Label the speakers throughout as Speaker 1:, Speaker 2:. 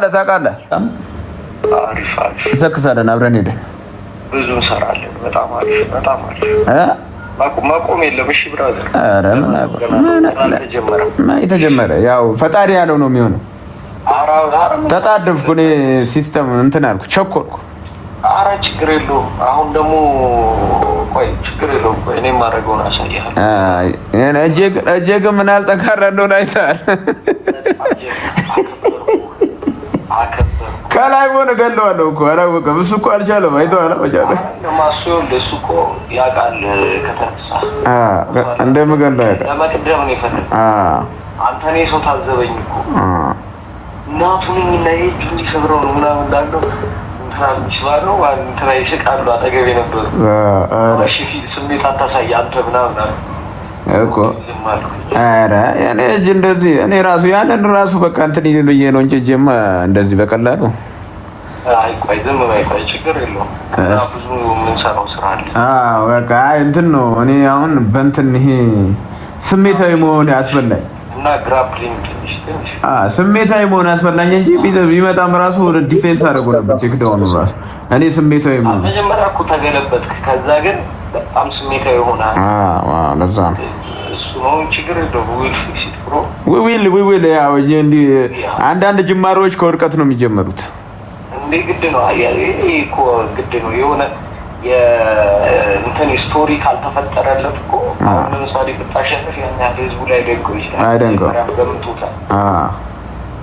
Speaker 1: ታውቃለህ?
Speaker 2: አሪፍ አሪፍ
Speaker 1: እንሰክሳለን፣ አብረን ሄደን
Speaker 2: ብዙ እንሰራለን። በጣም አሪፍ በጣም አሪፍ። ማቆም የለም። እሺ ብራዘር።
Speaker 1: ኧረ ምን የተጀመረ ያው ፈጣሪ ያለው ነው የሚሆነው። ተጣደፍኩ እኔ ሲስተም እንትን አልኩ፣ ቸኮልኩ።
Speaker 2: ኧረ ችግር የለውም። አሁን ደግሞ ቆይ ችግር የለውም። ቆይ እኔ የማደርገውን አሳይሃለሁ።
Speaker 1: እጄ ግን ምን ያህል ጠንካራ እንደሆነ አይተሃል። ከላይ ሆነ ገለዋለሁ እኮ አላወቀም። እሱ እኮ አልቻለም። አይተዋል።
Speaker 2: እሱ እኮ ያውቃል ከተነሳ
Speaker 1: እንደምገለው ያውቃል።
Speaker 2: ለመቅደም ነው የፈለገው። አንተ እኔ ሰው ታዘበኝ እኮ እናቱን እና የእጁን ሊሰብረው ነው ምናምን እንዳለው ይችላሉ እንትና ይስቃሉ። አጠገቤ ነበሩ። እሺ ስሜት አታሳይ አንተ ምናምን
Speaker 1: እኮ ኧረ እኔ እጅ እንደዚህ እኔ ራሱ ያንን ራሱ በቃ እንትን ይልልዬ ነው እንጂ እጄማ እንደዚህ በቀላሉ
Speaker 2: ቆይ ዝም በይ። ቆይ ችግር የለውም። ብዙ የምንሰራው ስራ አለ።
Speaker 1: በቃ እንትን ነው። እኔ አሁን በእንትን ይሄ ስሜታዊ መሆን ያስፈላኝ
Speaker 2: እና ግራፕሊንግ
Speaker 1: ስሜታዊ መሆን ያስፈላኝ እንጂ ቢመጣም ራሱ ወደ ዲፌንስ አደረገው ነበር። ቴክዳውን ራሱ እኔ ስሜታዊ መሆን
Speaker 2: መጀመሪያ እኮ ተገለበጥክ። ከዛ ግን በጣም ስሜታዊ ሆናል።
Speaker 1: ለዛ ነው
Speaker 2: እሱ ነው ችግር የለውም።
Speaker 1: ዊል ያው እንዲ አንዳንድ ጅማሮች ከውድቀት ነው የሚጀመሩት።
Speaker 2: እንዴ ግድ ነው። እኮ ግድ ነው። የሆነ የእንትን ስቶሪ ካልተፈጠረለት እኮ አሁን ለምሳሌ ብታሸንፍ ያን ያህል ህዝቡ ላይ ደንቆ ይችላል።
Speaker 1: አይደንቀው
Speaker 2: ገምቶታል።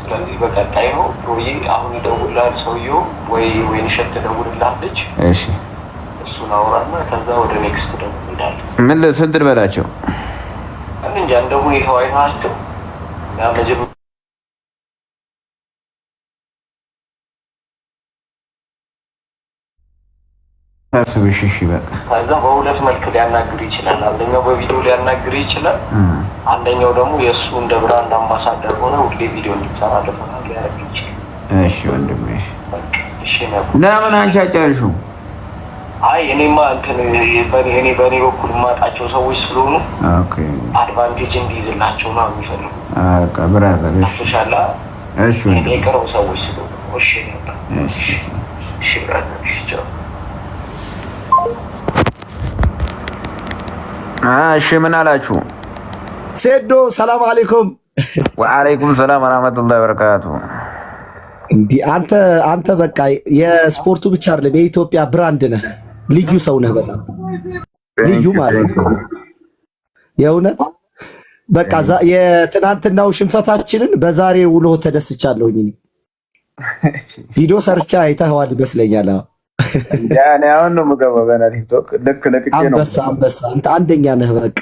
Speaker 2: ስለዚህ በቀጣይ ነው ሮዬ አሁን ይደውላል ሰውየው ወይን ሸት ደውልላለች።
Speaker 1: እሺ
Speaker 2: እሱን አውራና ከዛ ወደ ኔክስት ደግሞ እንሄዳለን።
Speaker 1: ምን ስንት ልበላቸው
Speaker 2: እንጃ እንደ ሁኔታው አይታቸው ያ መጀመሪያ
Speaker 1: ታስብሽሽ በቃ
Speaker 2: ከዛ በሁለት መልክ ሊያናግር ይችላል። አንደኛው በቪዲዮ ሊያናግር ይችላል። አንደኛው ደግሞ የእሱ እንደ ብራንድ አምባሳደር ሆነ ሁሌ ቪዲዮ እንዲሰራለት ሊያደርግ ይችላል።
Speaker 1: እሺ ወንድሜ።
Speaker 2: እሺ
Speaker 1: ለምን አንቺ አጫርሽው?
Speaker 2: አይ እኔማ እንትን እኔ በእኔ በኩል የማጣቸው ሰዎች ስለሆኑ አድቫንቴጅ እንዲይዝላቸው ነው የሚፈልጉ።
Speaker 1: በቃ ብራዘር
Speaker 2: ተሻላ።
Speaker 1: እሺ
Speaker 2: እኔ የቀረው ሰዎች ስለሆኑ እሺ ነበር። እሺ ብራዘር።
Speaker 1: እሺ ምን አላችሁ?
Speaker 3: ሴዶ ሰላም አለይኩም።
Speaker 1: ወአለይኩም ሰላም ወራህመቱላሂ ወበረካቱ።
Speaker 3: እንዲህ አንተ በቃ የስፖርቱ ብቻ አይደለም የኢትዮጵያ ብራንድ ነህ። ልዩ ሰው ነህ። በጣም ልዩ ማለት ነው። የእውነት በቃ የትናንትናው ሽንፈታችንን በዛሬ ውሎ ተደስቻለሁኝ። እኔ ቪዲዮ ሰርቻ አይተኸዋል ይመስለኛል።
Speaker 1: ያኔ አሁን ነው የምገባው ገና ቲክቶክ ልክ ለቅቄ ነው።
Speaker 3: አንበሳ አንተ አንደኛ ነህ። በቃ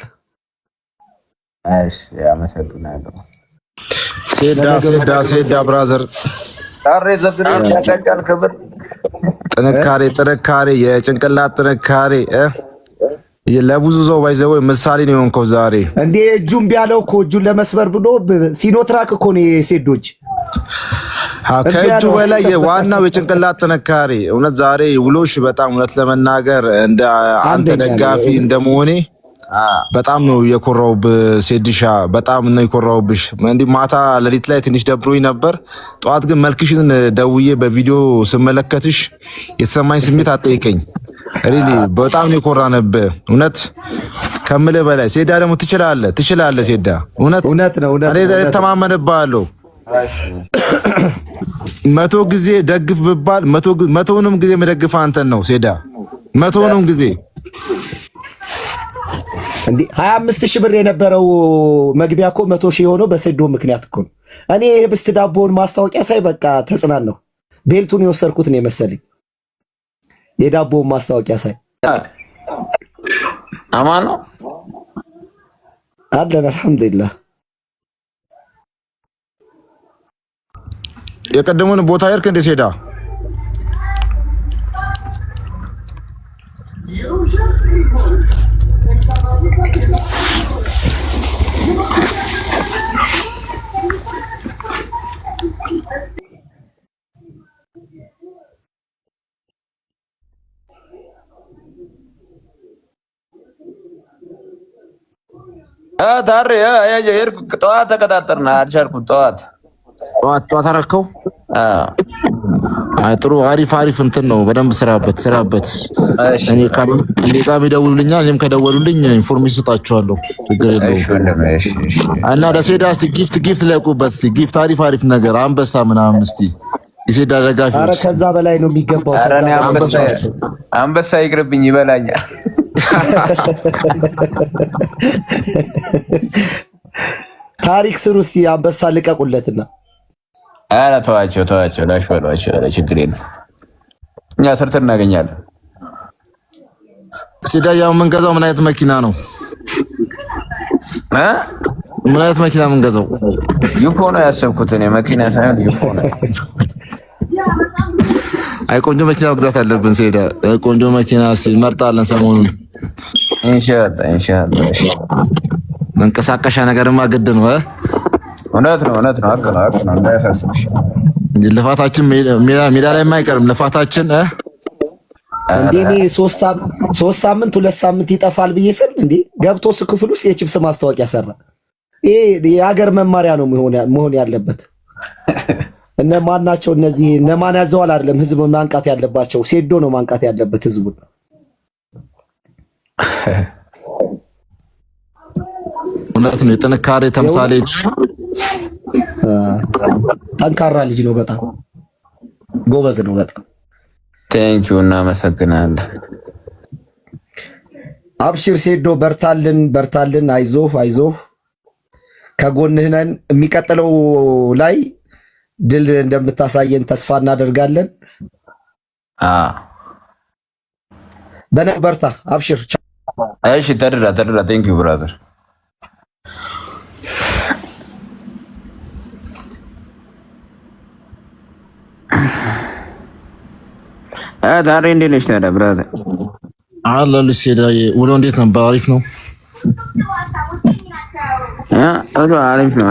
Speaker 1: እሺ አመሰግናለሁ።
Speaker 4: ሴዳ ብራዘር
Speaker 1: ታሬ ዘግሬ ያቀጫል ክብር
Speaker 4: ጥንካሬ የጭንቅላት ጥንካሬ ለብዙ ሰው ባይዘው ምሳሌ ነው የሆንከው ዛሬ።
Speaker 3: እንዴ እጁን ቢያለው እኮ እጁን ለመስበር ብሎ ሲኖትራክ እኮ ነው የሴዶች
Speaker 4: ከእጁ በላይ ዋናው የጭንቅላት ጥንካሬ። እውነት ዛሬ ውሎሽ በጣም እውነት ለመናገር እንደ አንተ ደጋፊ እንደመሆኔ በጣም ነው የኮራውብህ ሴድሻ፣ በጣም ነው የኮራውብሽ። እንዲህ ማታ ሌሊት ላይ ትንሽ ደብሮኝ ነበር። ጠዋት ግን መልክሽን ደውዬ በቪዲዮ ስመለከትሽ የተሰማኝ ስሜት አጠይቀኝ። ሪሊ በጣም ነው የኮራነብህ እውነት ከምልህ በላይ። ሴዳ ደግሞ ትችላለህ ሴዳ። እውነት ነው እኔ ተማመንብሃለሁ። 100 ጊዜ ደግፍ ብባል 100ንም ጊዜ መደግፍ አንተን ነው ሴዳ። 100ንም ጊዜ
Speaker 3: እንዴ 25,000 ብር የነበረው መግቢያ እኮ 100,000 የሆነው በሴዶ ምክንያት እኮ ነው። እኔ ህብስት ዳቦውን ማስታወቂያ ሳይ በቃ ተጽናናሁ። ቤልቱን የወሰድኩት ነው የመሰለኝ የዳቦውን ማስታወቂያ ሳይ።
Speaker 1: አማን ነው
Speaker 3: አለን አልሐምዱሊላህ።
Speaker 4: የቀደሙን ቦታ ይርክ እንደ ሴዳ
Speaker 1: ታሬ ጠዋት ተቀጣጠርና አልቻልኩም። ጠዋት
Speaker 4: አረከው ጥሩ አሪፍ እንትን ነው። በደንብ ስራበት። እኔ ጋር ይደውሉልኛል፣ እኔም ከደወሉልኝ ኢንፎርሜሽን ሰጣቸዋለሁ። ችግር የለውም። እና ለሴዳ እስቲ ጊፍት ለቁበት። ጊፍት አሪፍ ነገር አንበሳ ምናምን እስቲ የሴዳ ደጋፊዎች። ኧረ
Speaker 3: ከዛ በላይ ነው የሚገባው።
Speaker 1: አንበሳ ይቅርብኝ፣ ይበላኛል።
Speaker 3: ታሪክ ስሩ እስቲ። አንበሳ ልቀቁለትና
Speaker 1: ኧረ ተዋቸው ላሽ በሏቸው። ኧረ ችግር የለም፣ እኛ ሰርተን እናገኛለን።
Speaker 4: ሴዳ ያው የምንገዛው ምን አይነት መኪና ነው? ምን አይነት መኪና የምንገዛው?
Speaker 1: ዩፎ ነው ያሰብኩት እኔ፣ መኪና ሳይሆን ዩፎ ነው።
Speaker 4: አይ ቆንጆ መኪና መግዛት አለብን ሴዳ። ቆንጆ መኪና እንመርጣለን ሰሞኑን ኢንሻአላህ። መንቀሳቀሻ ነገርማ ግድ ነው።
Speaker 1: እውነት ነው። ሀቅ ነው። እንዳያሳስብሽ
Speaker 4: ልፋታችን ሜዳ ላይ የማይቀርም ልፋታችን።
Speaker 3: እንዴ 3 ሳምንት 2 ሳምንት ይጠፋል ብዬ ስል እንዴ ገብቶ ክፍል ውስጥ የቺፕስ ማስታወቂያ ሰራ። ይሄ የሀገር መማሪያ ነው መሆን ያለበት። እነማን ናቸው እነዚህ? እነማን ያዘዋል አይደለም ህዝብ ማንቃት ያለባቸው። ሴዶ ነው ማንቃት ያለበት ህዝቡን።
Speaker 4: እውነት ነው። የጥንካሬ ተምሳሌት
Speaker 3: ጠንካራ ልጅ ነው። በጣም ጎበዝ ነው። በጣም
Speaker 1: ቴንኪው፣ እናመሰግናለን።
Speaker 3: አብሽር ሴዶ፣ በርታልን። አይዞህ ከጎንህ ነን። የሚቀጥለው ላይ ድል እንደምታሳየን ተስፋ እናደርጋለን። በርታ፣ አብሽር።
Speaker 1: እሺ፣ ተድራ። ቴንኪው ብራዘር። ዛሬ እንዴት ነሽ ታዲያ ብራዘር?
Speaker 4: አለሁልሽ ሴዳዬ። ውሎ እንዴት ነበር? አሪፍ ነው።
Speaker 1: አሪፍ ነው።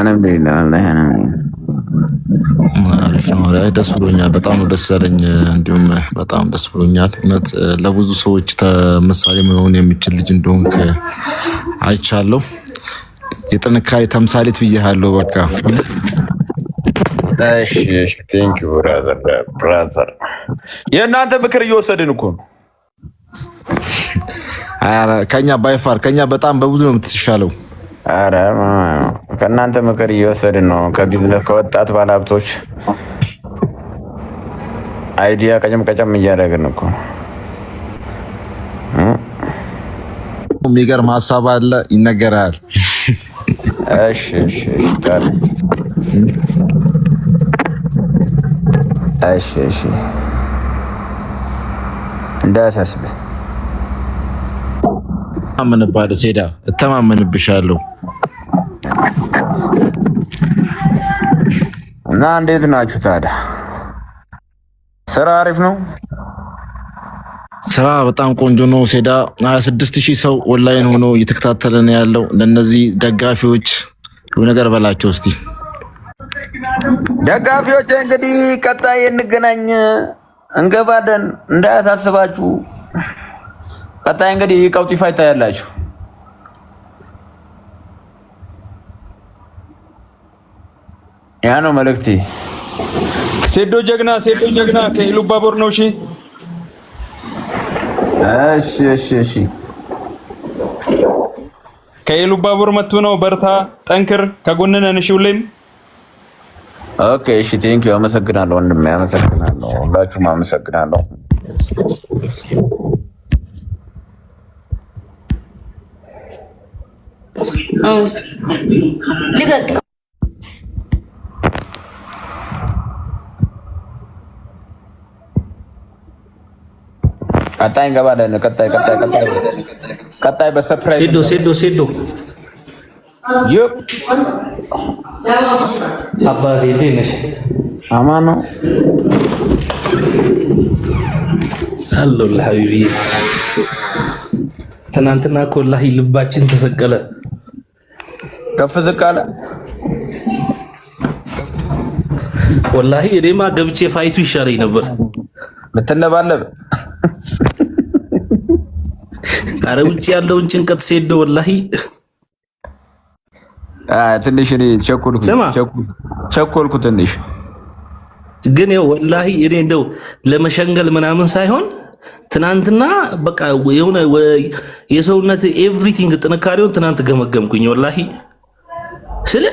Speaker 4: ደስ ብሎኛል። በጣም ነው ደስ ያለኝ። እንዲሁም በጣም ደስ ብሎኛል። እውነት ለብዙ ሰዎች ምሳሌ መሆን የሚችል ልጅ እንደሆንክ አይቻለሁ። የጥንካሬ ተምሳሌት ብዬሃለሁ። በቃ
Speaker 1: እሺ፣ ቴንክ ዩ ብራዘር። የእናንተ ምክር እየወሰድን እኮ ነው።
Speaker 4: ከኛ ባይፋር ከኛ በጣም በብዙ ነው የምትሻለው።
Speaker 1: ኧረ ከእናንተ ምክር እየወሰድን ነው። ከቢዝነስ ከወጣት ባለሀብቶች አይዲያ ቀጨም እያደረግን እኮ።
Speaker 4: የሚገርም ሀሳብ አለ፣ ይነገራል።
Speaker 1: እሺ እንዳያሳስብህ።
Speaker 4: እተማመንብሃለሁ ሴዳ፣ እተማመንብሻለሁ።
Speaker 1: እና እንዴት ናችሁ ታዲያ? ስራ አሪፍ ነው?
Speaker 4: ስራ በጣም ቆንጆ ነው ሴዳ። 26000 ሰው ኦንላይን ሆኖ እየተከታተለ ነው ያለው። ለነዚህ ደጋፊዎች ነገር በላቸው እስቲ።
Speaker 1: ደጋፊዎች እንግዲህ ቀጣይ እንገናኝ፣ እንገባለን፣ እንዳያሳስባችሁ። ቀጣይ እንግዲህ ቀውጢ ፋይታ ያላችሁ ያ ነው መልእክቴ።
Speaker 5: ሴዶ ጀግና ከኢሉባቦር ነው።
Speaker 1: እሺ
Speaker 5: ከኢሉባቦር መጥቶ ነው። በርታ፣ ጠንክር፣ ከጎንነን። እሺ ሁሌም
Speaker 1: ኦኬ። እሺ ቴንክ ዩ። አመሰግናለሁ ወንድሜ፣ አመሰግናለሁ። ሁላችሁም አመሰግናለሁ።
Speaker 6: ልቀቅ።
Speaker 1: ቀጣይ እንገባለን። ቀጣይ በሰርፕራይዝ
Speaker 7: ሴዶ
Speaker 1: ይፕ
Speaker 7: አባቴ እንዴት ነሽ?
Speaker 1: አማን ነው
Speaker 7: አለሁልህ ሀቢቢ። ትናንትና እኮ ወላሂ ልባችን ተሰቀለ።
Speaker 1: ከፍ ዝቅ አለ
Speaker 7: ወላሂ። እኔማ ገብቼ ፋይቱ ይሻለኝ ነበር።
Speaker 1: ምትለባለብ
Speaker 7: ኧረ ውጭ ያለውን ጭንቀት ሴዶ ወላሂ
Speaker 1: ትንሽ እኔ ቸኮልኩ ትንሽ።
Speaker 7: ግን ወላሂ እኔ እንደው ለመሸንገል ምናምን ሳይሆን ትናንትና በቃ የሆነ የሰውነት ኤቭሪቲንግ ጥንካሬውን ትናንት ገመገምኩኝ። ወላሂ ስለ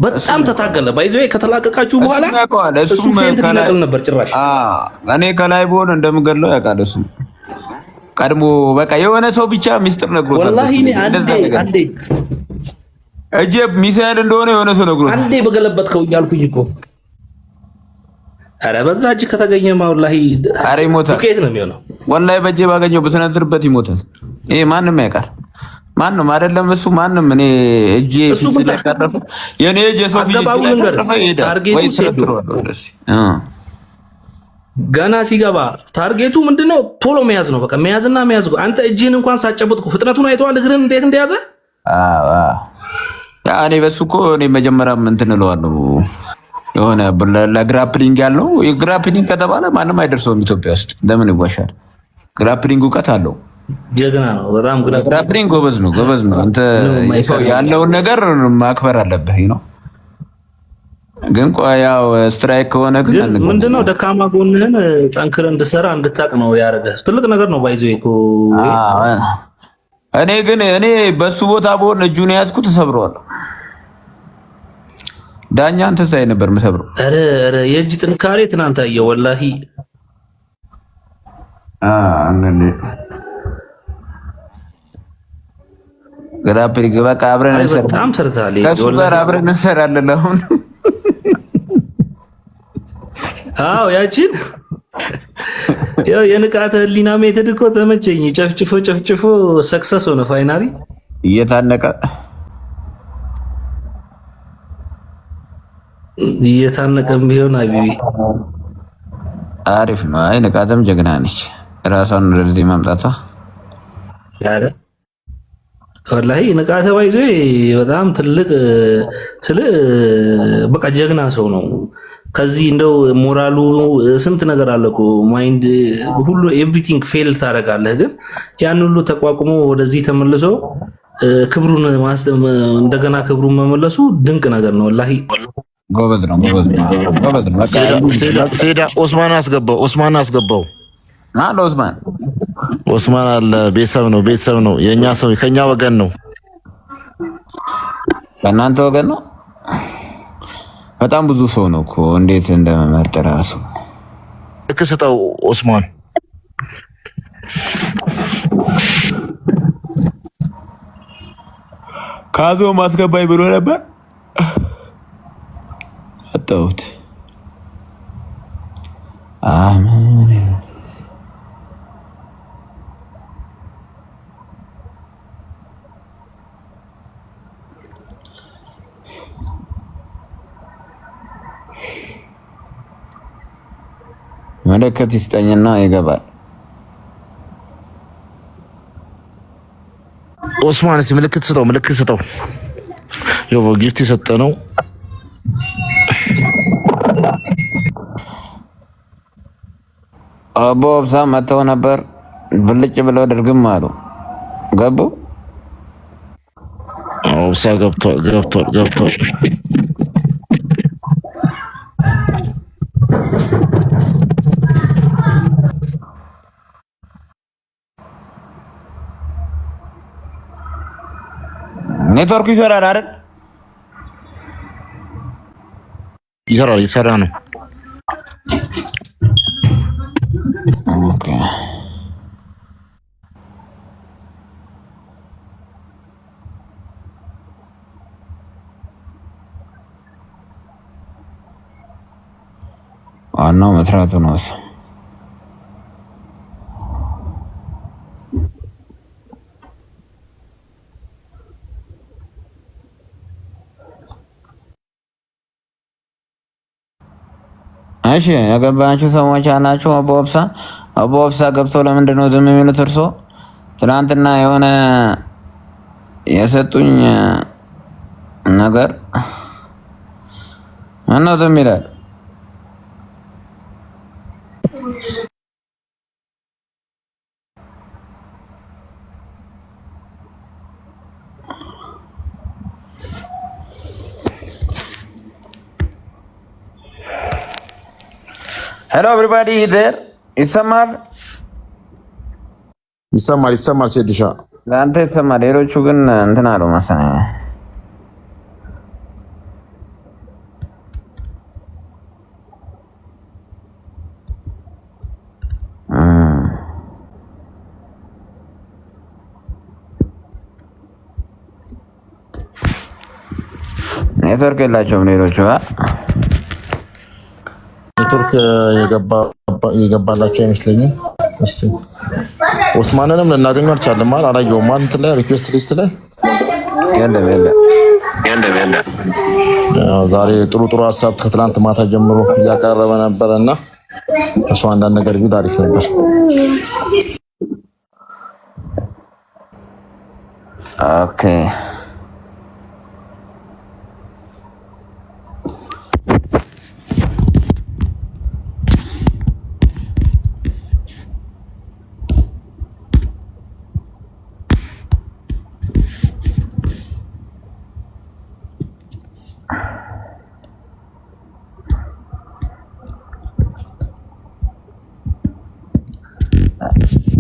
Speaker 7: በጣም ተታገለ። ባይዘው ከተላቀቃችሁ በኋላ እሱ ፌንት ሊነቅል ነበር ጭራሽ።
Speaker 1: እኔ ከላይ ብሆን እንደምገለው ያውቃል እሱ ቀድሞ። በቃ የሆነ ሰው ብቻ ሚስጥር ነግሮታል።
Speaker 7: ወላሂ እኔ አንዴ
Speaker 1: እጄ ሚሳኤል እንደሆነ የሆነ ሰው ነግሮታል።
Speaker 7: አንዴ በገለበጥከው እያልኩኝ እኮ አረ በዛ እጅ ከተገኘማ ወላሂ
Speaker 1: አረ ይሞታል።
Speaker 7: ዱቄት ነው የሚሆነው።
Speaker 1: ወላሂ በእጄ ባገኘው በተነጥርበት ይሞታል። ይሄ ማንም ያውቃል። ማንም አይደለም እሱ ማንም። እኔ እጄ ሲለቀረፈ የኔ እጄ ሰው ፊት
Speaker 7: ታርጌቱ ሴዶ ገና ሲገባ ታርጌቱ ምንድነው? ቶሎ መያዝ ነው። በቃ መያዝና መያዝ። አንተ እጅህን እንኳን ሳጨበጥኩ ፍጥነቱን አይተዋል። እግርን እንዴት እንደያዘ
Speaker 1: ያ እኔ በሱ እኮ እኔ መጀመሪያም እንትን እለዋለሁ የሆነ ለግራፕሊንግ ያለው የግራፕሊንግ ከተባለ ማንም አይደርሰውም ኢትዮጵያ ውስጥ። ለምን ይዋሻል? ግራፕሊንግ እውቀት አለው።
Speaker 7: ጀግና ነው በጣም
Speaker 1: ግራፕሊንግ ጎበዝ ነው። አንተ ያለውን ነገር ማክበር አለብህ ነው። ግን ያው ስትራይክ ከሆነ ግን
Speaker 7: ምንድነው ደካማ ጎንህን ጠንክረህ እንድትሰራ እንድታቅ ነው ያደረገህ። ትልቅ ነገር ነው ባይዘው እኮ።
Speaker 1: እኔ በሱ ቦታ ብሆን እጁን ያዝኩት ተሰብረዋለሁ። ዳኛ አንተ ሳይ ነበር መሰብረው።
Speaker 7: ኧረ የእጅ ጥንካሬ ትናንት አየሁ ወላሂ።
Speaker 1: እንግዲህ ግራፕሊንግ በቃ አብረን እንሰራለን።
Speaker 7: በጣም ሰርታለህ።
Speaker 1: ከሱ ጋር አብረን እንሰራለን አሁን።
Speaker 7: አዎ ያቺን የንቃተ ህሊና ሜተድ እኮ ተመቸኝ። ጨፍጭፎ ሰክሰስ ሆነ ፋይናሊ እየታነቀም ቢሆን አቢቢ
Speaker 1: አሪፍ ነው። አይ ንቃተም ጀግና ነች። ራሷን ወደዚህ ማምጣቷ
Speaker 7: ያለ ወላሂ ንቃተ ባይዘ በጣም ትልቅ በቃ ጀግና ሰው ነው። ከዚህ እንደው ሞራሉ ስንት ነገር አለ እኮ ማይንድ ሁሉ ኤቭሪቲንግ ፌል ታደርጋለህ። ግን ያን ሁሉ ተቋቁሞ ወደዚህ ተመልሶ ክብሩን እንደገና ክብሩን መመለሱ ድንቅ ነገር ነው ወላሂ።
Speaker 1: ጎበዝ ነው።
Speaker 4: ሴዳ ኦስማን አስገባው።
Speaker 1: ማን
Speaker 4: ኦስማን አለ። ቤተሰብ ነው። የኛ ሰው ከኛ ወገን ነው።
Speaker 1: ከእናንተ ወገን ነው። በጣም ብዙ ሰው ነው እኮ እንዴት እንደመመርጥ ራሱ
Speaker 4: ክስተው ኦስማን
Speaker 1: ካዞ ማስገባኝ ብሎ ነበር። አጣሁት። አሜን። መለከት ይስጠኝና ይገባል።
Speaker 4: ኦስማን እስኪ ምልክት ስጠው። ያው ጊፍት የሰጠ ነው።
Speaker 1: አቦ አብሳ መተው ነበር። ብልጭ ብለው ድርግም አሉ። ገቡ።
Speaker 4: አብሳ ገብቷል።
Speaker 1: ኔትወርኩ ይሰራል አይደል?
Speaker 4: ይሰራ ነው።
Speaker 1: ኦኬ ዋናው መስራቱ ነው። እሺ ያገባችሁ ሰዎች አላችሁ። አቦ አብሳ ገብተው ለምንድን ነው ዝም የሚሉት? እርሶ ትናንትና የሆነ የሰጡኝ ነገር ምነው ዝም ይላል? Hello everybody there. ይሰማል
Speaker 4: ሴድሻ
Speaker 1: ለአንተ ይሰማል። ሌሎቹ ግን እንትን አሉ መሰለኝ። ኔትወርክ የላቸውም ሌሎቹ።
Speaker 4: ኔትወርክ የገባላቸው አይመስለኝም። እስቲ ኦስማንንም ልናገኘው አልቻለም። አላየውም እንትን ላይ ሪኩዌስት ሊስት ላይ
Speaker 1: የለም።
Speaker 4: ዛሬ ጥሩ ሀሳብ ከትላንት ማታ ጀምሮ እያቀረበ ነበረና እሱ አንዳንድ ነገር ቢል አሪፍ ነበር።
Speaker 1: ኦኬ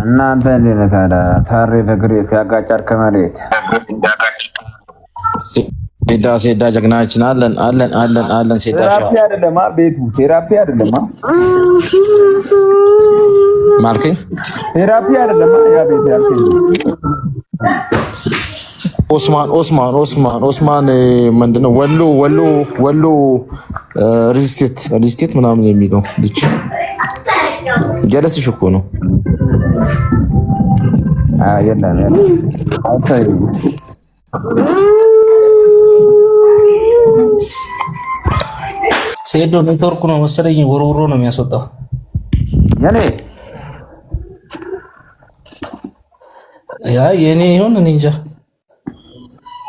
Speaker 1: እናንተ እንዴት ነህ ታዲያ? ታሬ ተግሬት ያጋጫር ከመሬት
Speaker 4: ሴዳ ጀግናችን አለን። ሴዳ
Speaker 1: ቴራፒ አይደለም ቤቱ ቴራፒ አይደለም
Speaker 4: ማልከኝ
Speaker 1: ቴራፒ አይደለም ያ ቤት ያልከኝ
Speaker 4: ኦስማን ምንድነው? ወሎ ሪልስቴት ምናምን የሚለው ልጅ ጀለስሽ እኮ ነው።
Speaker 1: የለም
Speaker 7: ሴዶ ኔትወርኩ ነው መሰለኝ ወርውሮ ነው የሚያስወጣው። የኔ ይሁን እኔ እንጃ።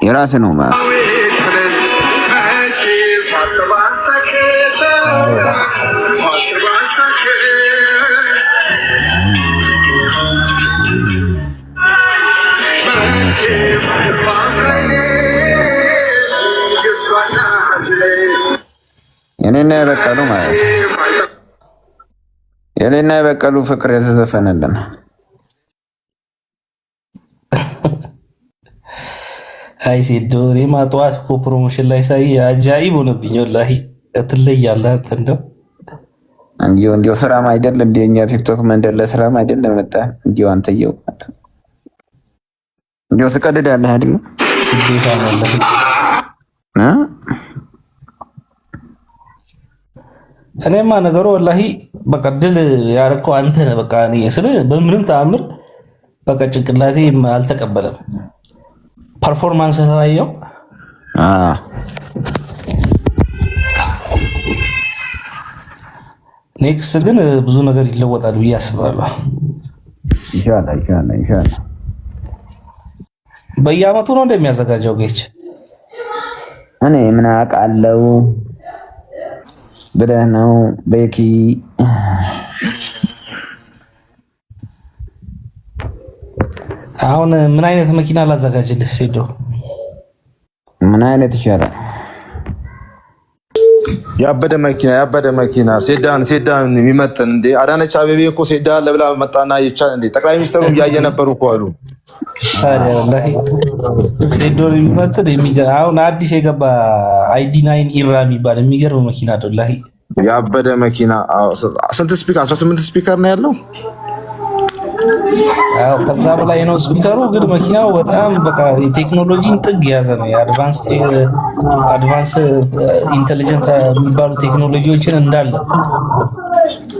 Speaker 1: የራስህ ነው ማለት የኔና የበቀሉ ማለት የኔና የበቀሉ ፍቅር የተዘፈነልን
Speaker 7: አይ ሴዶ እኔማ ጠዋት እኮ ፕሮሞሽን ላይ ሳይ አጃኢብ ሆነብኝ። ወላሂ ትለያለህ አንተ
Speaker 1: እንዲሁ ስራም አይደለም እንደኛ ቲክቶክ መንደር ለስራም አይደለም መጣ እንዲሁ አንተየው እንዲሁ ትቀድዳለህ አይደል?
Speaker 7: ግዴታ ነው እኔማ ነገሩ ወላሂ በቃ ድል ያረከው አንተ ነህ። በቃ እኔ ስለ በምንም ተአምር በቃ ጭንቅላቴ አልተቀበለም። ፐርፎርማንስ ታየው ኔክስት ግን ብዙ ነገር ይለወጣል ብዬ አስባለሁ።
Speaker 1: ኢንሻአላህ
Speaker 7: በየአመቱ ነው እንደሚያዘጋጀው ጌች
Speaker 1: እኔ ምን አውቃለሁ ብለህ ነው ቤኪ።
Speaker 7: አሁን ምን አይነት መኪና ላዘጋጅልህ ሴዶ?
Speaker 1: ምን አይነት ይሻላል?
Speaker 4: ያበደ መኪና ሴዳን የሚመጥን እንዴ። አዳነች አቤቤ እኮ ሴዳን ለብላ መጣና ይቻል እንዴ። ጠቅላይ ሚኒስትሩ ያየ ነበሩ እኮ አሉ።
Speaker 7: ታዲያ ወላሂ ሴዶን የሚመጥን አሁን አዲስ የገባ ID9 ኢራ የሚባል የሚገርም መኪና ነው ወላሂ።
Speaker 4: ያበደ መኪና ስንት ስፒከር? 18 ስፒከር ነው ያለው።
Speaker 7: አዎ ከዛ በላይ ነው ስፒከሩ። ግን መኪናው በጣም በቃ ቴክኖሎጂን ጥግ የያዘ ነው። አድቫንስ ኢንተሊጀንት የሚባሉ ቴክኖሎጂዎችን እንዳለ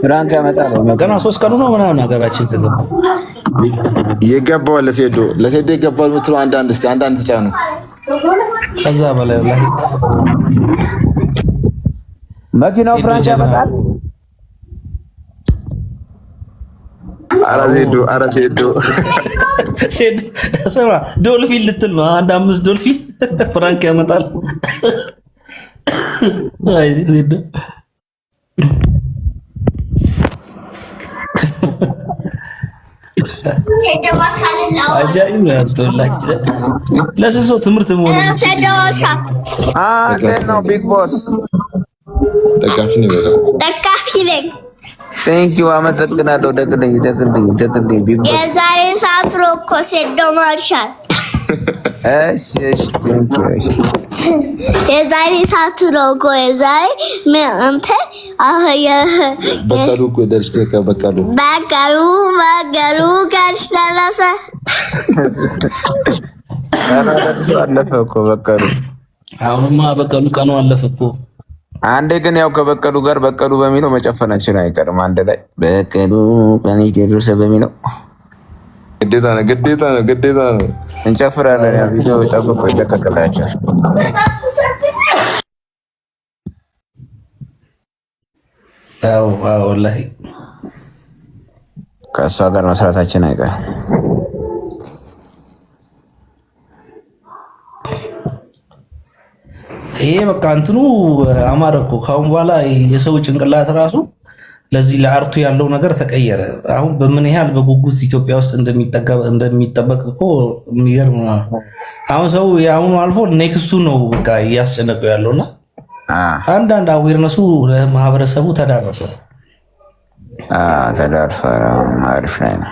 Speaker 1: ፍራንክ ያመጣል።
Speaker 7: ገና 3 ቀኑ ነው ምናምን ሀገራችን ከገባ
Speaker 4: የገባው ለሴዶ የገባው ምትለው አንዳንድ ተጫኑ።
Speaker 7: ከዛ በላይ ወላሂ
Speaker 1: መኪናው ፍራንክ ያመጣል።
Speaker 4: አረ ሴዶ
Speaker 7: ስማ ዶልፊን ልትል ነው። 5 ዶልፊን ፍራንክ ያመጣል። አይ ሴዶ አጃኢብ ለስንት ሰው ትምህርት መሆኑ
Speaker 1: ነው። ቢግ ቦስ
Speaker 4: ደጋፊ ነኝ።
Speaker 1: ቴንክ ዩ አመሰግናለሁ። ደግልኝ
Speaker 6: የዛሬ ሰዓት ሮኮ ሴዶ ማርሻል
Speaker 1: እሺ ቴንክ ዩ እሺ
Speaker 6: የዛሬ ሰዓት ሮኮ የዛሬ ምን አንተ
Speaker 4: በቀሉ እኮ ደርሽ በቀሉ
Speaker 6: ጋርሽላላሰ
Speaker 1: አለፈ እኮ በቀሉ።
Speaker 7: አሁንማ በቀሉ ቀኑ አለፈ እኮ።
Speaker 1: አንዴ ግን ያው ከበቀሉ ጋር በቀሉ በሚለው መጨፈናችን አይቀርም። አንድ ላይ በቀሉ ቀን ደረሰ በሚለው
Speaker 4: ግዴታ ነው
Speaker 1: እንጨፍራለን። ያ ቪዲዮ ጠብቆ ይለቀቅላችኋል።
Speaker 7: ወላሂ
Speaker 1: ከእሷ ጋር መስራታችን አይቀርም።
Speaker 7: ይሄ በቃ እንትኑ አማረ እኮ። ካሁን በኋላ የሰው ጭንቅላት ራሱ ለዚህ ለአርቱ ያለው ነገር ተቀየረ። አሁን በምን ያህል በጉጉት ኢትዮጵያ ውስጥ እንደሚጠበቅ እኮ የሚገርም ነው። አሁን ሰው የአሁኑ አልፎ ኔክስቱ ነው በቃ እያስጨነቀው ያለውና አንዳንድ አዌርነሱ ለማህበረሰቡ ተዳረሰ።
Speaker 1: ተዳርሶ አሪፍ ላይ ነው፣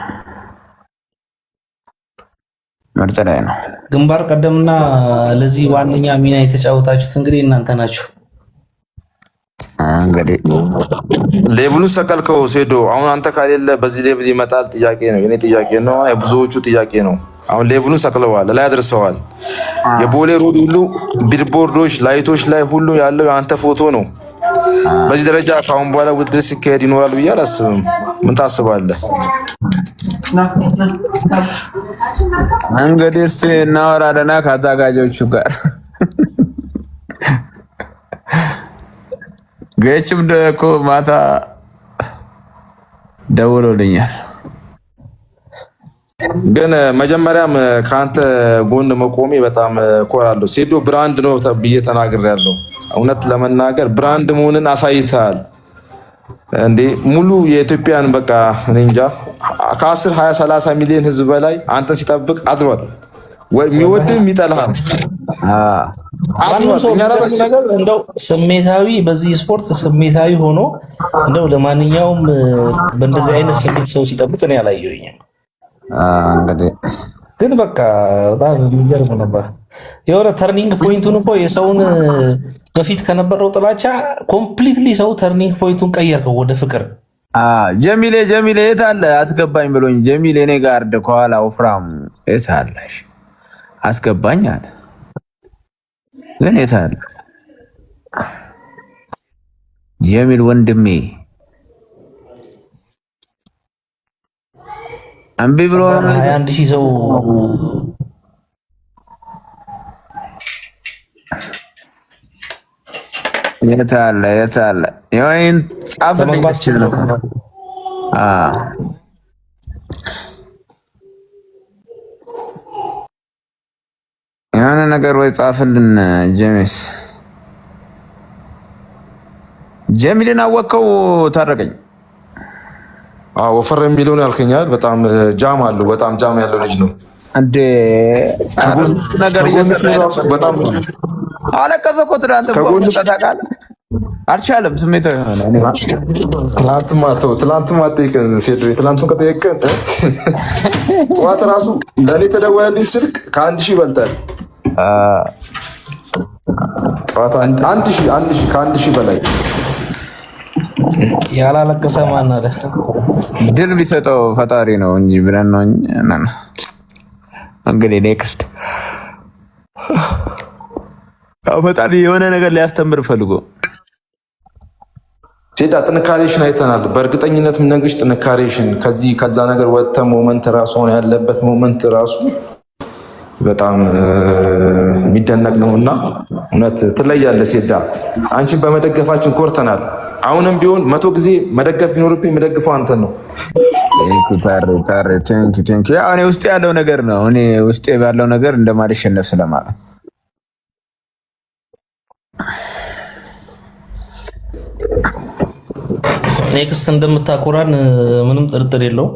Speaker 1: ምርጥ ላይ ነው።
Speaker 7: ግንባር ቀደምና ለዚህ ዋነኛ ሚና የተጫወታችሁት እንግዲህ እናንተ ናችሁ።
Speaker 1: እንግዲህ
Speaker 4: ሌቭሉን ሰቀልከው ሴዶ። አሁን አንተ ካሌለ በዚህ ሌቭል ይመጣል? ጥያቄ ነው፣ የኔ ጥያቄ ነው፣ የብዙዎቹ ጥያቄ ነው። አሁን ሌቭሉን ሰቅለዋል፣ ላይ አድርሰዋል። የቦሌ ሮድ ሁሉ ቢልቦርዶች፣ ላይቶች ላይ ሁሉ ያለው የአንተ ፎቶ ነው። በዚህ ደረጃ ከአሁን በኋላ ውድድር ሲካሄድ ይኖራል ብዬ አላስብም። ምን ታስባለህ?
Speaker 1: እንግዲህ እስኪ እናወራለና ከአዘጋጆቹ ጋር ገችም እኮ ማታ ደውሎልኛል።
Speaker 4: ግን መጀመሪያም ከአንተ ጎን መቆሜ በጣም እኮራለሁ። ሴዶ ብራንድ ነው ብዬ ተናግሬያለሁ። እውነት ለመናገር ብራንድ መሆንን አሳይተሃል እንዴ! ሙሉ የኢትዮጵያን በቃ እኔ እንጃ ከ10 20 30 ሚሊዮን ህዝብ በላይ አንተን ሲጠብቅ አድሯል። የሚወድም ይጠላሃል።
Speaker 7: እንደው ስሜታዊ በዚህ ስፖርት ስሜታዊ ሆኖ እንደው ለማንኛውም በእንደዚህ አይነት ስሜት ሰው ሲጠብቅ እኔ አላየሁኝም።
Speaker 1: እንግዲህ
Speaker 7: ግን በቃ በጣም የሚገርም ነበር። የሆነ ተርኒንግ ፖይንቱን እኮ የሰውን በፊት ከነበረው ጥላቻ ኮምፕሊትሊ ሰው ተርኒንግ ፖይንቱን ቀየርከው ወደ ፍቅር።
Speaker 1: ጀሚሌ የት አለ? አስገባኝ ብሎኝ ጀሚሌ እኔ ጋር ከኋላ ወፍራሙ የት አለሽ? አስገባኝ አለ። ግን የት አለ ጀሚል ወንድሜ? እምቢ ብሎ
Speaker 7: 21,000 ሰው
Speaker 1: የት አለ? የወይን ጻፍልኝ ነው። የሆነ ነገር ወይ ጻፍልን። ጀሚልን አወቀው ታረቀኝ።
Speaker 4: ወፈር የሚለውን ያልከኛል። በጣም ጃም አለው። በጣም ጃም ያለው ልጅ ነው
Speaker 1: እንዴ! ነገር
Speaker 4: በጣም
Speaker 1: አለቀሰ እኮ ትናንት። አልቻለም። ስሜታዊ ሆነ።
Speaker 4: ትላንትማ ጠይቀን ሴዶ ትላንቱን ከጠየቀን ጠዋት ራሱ ለእኔ ተደወለልኝ ስልክ ከ1,000 ይበልጣል። ጠዋት 1,000 ከ1,000 በላይ
Speaker 7: ያላለቀሰ ማን አለ?
Speaker 1: ድል ቢሰጠው ፈጣሪ ነው እንጂ ብለን ነው እንግዲህ ኔክስት ፈጣሪ የሆነ ነገር ሊያስተምር ፈልጎ
Speaker 4: ሴዳ ጥንካሬሽን አይተናል። በእርግጠኝነት የምነግርሽ ጥንካሬሽን ከዛ ነገር ወጥተ ሞመንት ራሱ ሆነ ያለበት ሞመንት ራሱ በጣም የሚደነቅ ነውና እውነት ትለያለህ ሴዳ። አንቺን በመደገፋችን ኮርተናል። አሁንም ቢሆን 100 ጊዜ መደገፍ ቢኖርብኝ የምደግፈው አንተን ነው።
Speaker 1: እኔ ውስጤ ያለው ነገር ነው። እኔ ውስጤ ባለው ነገር እንደማልሸነፍ ስለማለት
Speaker 7: ኔክስት እንደምታኮራን ምንም ጥርጥር የለውም።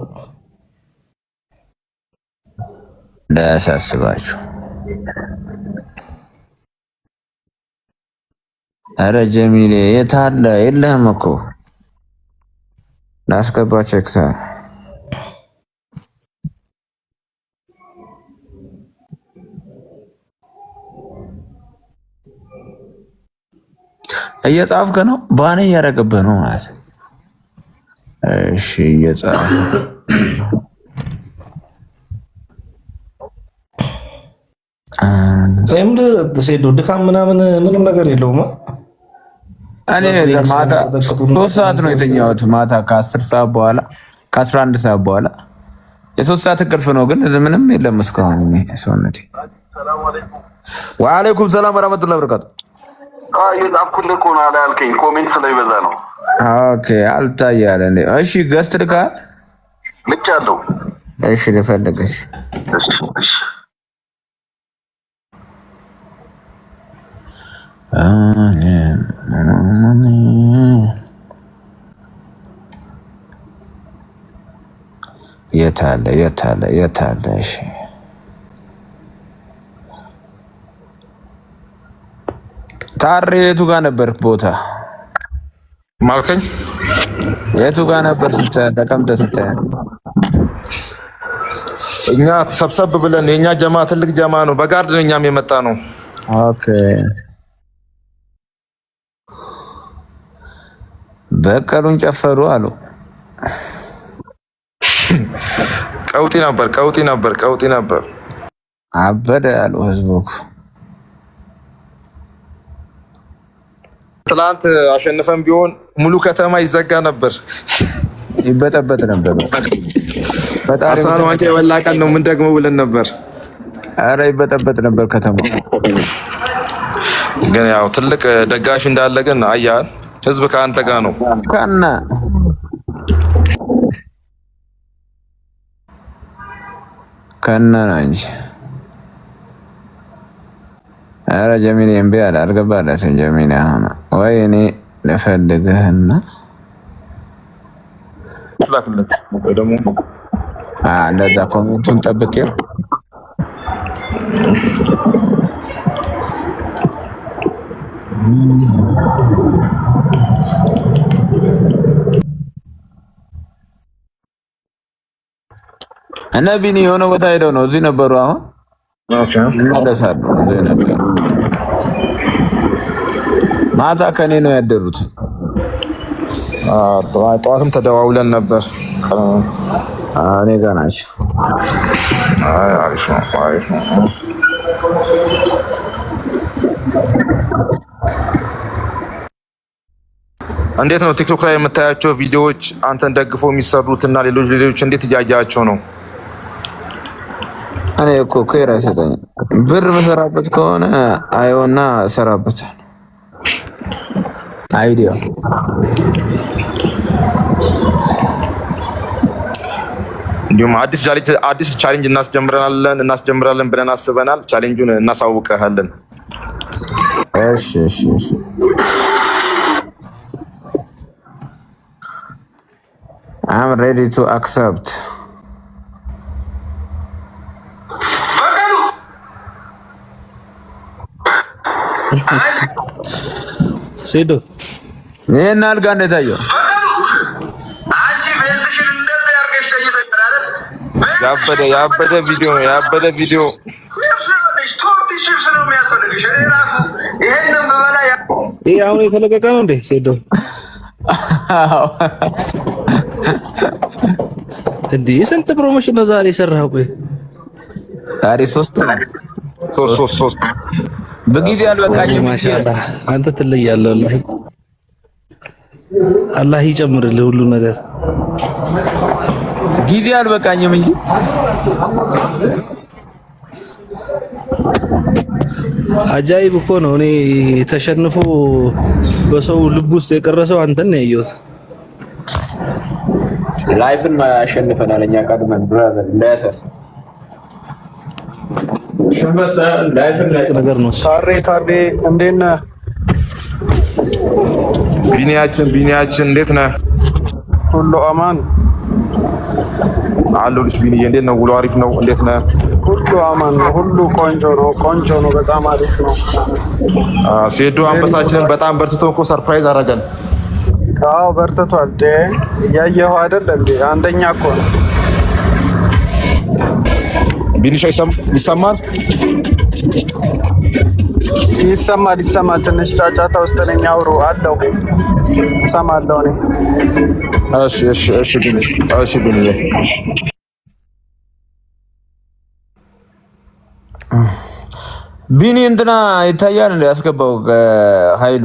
Speaker 1: እንዳያሳስባችሁ። ኧረ ጀሚሌ የት አለ? የለህም እኮ ላስገባ ቼክሳ እየጻፍክ ነው ባኔ እያደረገብህ ነው ማለት እሺ እየጻፍክ
Speaker 7: እኔም ሴዶ ድካም ምንም ነገር የለውም
Speaker 1: እኔ ማታ 3 ሰዓት ነው የተኛሁት ማታ ከ10 ሰዓት በኋላ ከ11 ሰዓት በኋላ የ3 ሰዓት እንቅልፍ ነው ግን ምንም የለም እስካሁን እኔ ሰውነቴ ወአለይኩም ሰላም ወራህመቱላሂ ወበረካቱ
Speaker 2: የጻፍኩልህ እኮ ነው አላልከኝ ኮሜንት ስለይበዛ ነው
Speaker 1: ኦኬ አልታያለ እንዴ እሺ ገስት ልካል
Speaker 2: ልቻለሁ
Speaker 1: እሺ ልፈልግሽ
Speaker 2: እሺ
Speaker 1: የታለ እሺ ታሬ የቱ ጋር ነበርክ ቦታ
Speaker 4: ማልከኝ
Speaker 1: የቱ ጋር ነበር ተቀምጠህ ስታይ
Speaker 4: እኛ ሰብሰብ ብለን የኛ ጀማ ትልቅ ጀማ ነው በጋርድ ነው እኛም የመጣ ነው
Speaker 1: ኦኬ በቀሉን ጨፈሩ አሉ
Speaker 4: ቀውጢ ነበር
Speaker 1: አበደ አሉ ህዝቡ
Speaker 4: ትላንት አሸንፈን ቢሆን ሙሉ ከተማ ይዘጋ ነበር
Speaker 1: ይበጠበጥ ነበር
Speaker 4: አርሰናል ዋንጫ የበላ ቀን ነው ምን ደግሞ ብለን ነበር
Speaker 1: አረ ይበጠበጥ ነበር ከተማ
Speaker 4: ግን ያው ትልቅ ደጋፊ እንዳለ ግን አያል ህዝብ ከአንተ ጋር ነው
Speaker 1: ከነ እንጂ አረ ጀሚል እምቢ አለ አልገባለትም ጀሚል አሁን ወይ እኔ ልፈልግህና
Speaker 4: ላክለት ደግሞ
Speaker 1: እንደዛ ኮሜንቱን ጠብቄው እና ቢኒ የሆነ ቦታ ሄደው ነው እዚህ ነበሩ አሁን ይመለሳሉ እዚህ ነበሩ ማታ ከኔ ነው ያደሩት
Speaker 4: ጠዋትም ተደዋውለን ነበር
Speaker 1: እኔ ጋር ናቸው
Speaker 4: አሪፍ ነው እንዴት ነው ቲክቶክ ላይ የምታያቸው ቪዲዮዎች አንተን ደግፎ የሚሰሩትና ሌሎች እንዴት እያያቸው ነው
Speaker 1: እኔ እኮ ከራ ሰጠኝ ብር መሰራበት ከሆነ አይውና ሰራበት አይዲያ
Speaker 4: እንዲሁም አዲስ ቻሌንጅ እናስጀምራለን ብለን አስበናል ቻሌንጁን እናሳውቀሃለን
Speaker 1: እሺ I'm ready to accept
Speaker 7: ሴዶ
Speaker 1: ይሄን አልጋ እንደታየው
Speaker 4: ያበደ ቪዲዮ
Speaker 7: ይሄ አሁን የተለቀቀ ነው እንዴ ሴዶ እንዴ ስንት ፕሮሞሽን ነው ዛሬ ሰራው
Speaker 1: ዛሬ 3 በጊዜ አልበቃኝም
Speaker 7: ማሻአላህ አንተ ትለያለህ አላህ ይጨምርልህ ሁሉ ነገር
Speaker 1: ጊዜ አልበቃኝም እንጂ
Speaker 7: አጃይብ እኮ ነው እኔ ተሸንፎ በሰው ልብ ውስጥ የቀረሰው አንተን ነው ያየሁት
Speaker 1: ላይፍን ማሸንፈናል እኛ ቀድመን ብራዘር እንዳያሳስ ሸመሰ ላይፍን
Speaker 7: ነገር ነው
Speaker 8: ታሬ እንዴት ነህ
Speaker 4: ቢኒያችን እንዴት ነህ
Speaker 8: ሁሉ አማን
Speaker 4: አሉልሽ ቢኒዬ እንዴት ነው ውሎ አሪፍ ነው እንዴት ነህ
Speaker 8: ሁሉ አማን ነው ሁሉ ቆንጆ ነው በጣም አሪፍ ነው
Speaker 4: ሴዶ አንበሳችንን በጣም በርትቶ እኮ ሰርፕራይዝ አደረገን
Speaker 8: አዎ በርትቷል። እያየኸው አይደል እንዴ? አንደኛ እኮ ነው።
Speaker 4: ቢኒሻ ይሰማል?
Speaker 8: ይሰማል። ትንሽ ጫጫታ ውስጥ ነኝ። አውሩ አለው እሰማለሁ እኔ።
Speaker 4: እሺ ቢኒ
Speaker 1: ቢኒ እንትና ይታያል እንደ ያስገባው ኃይሉ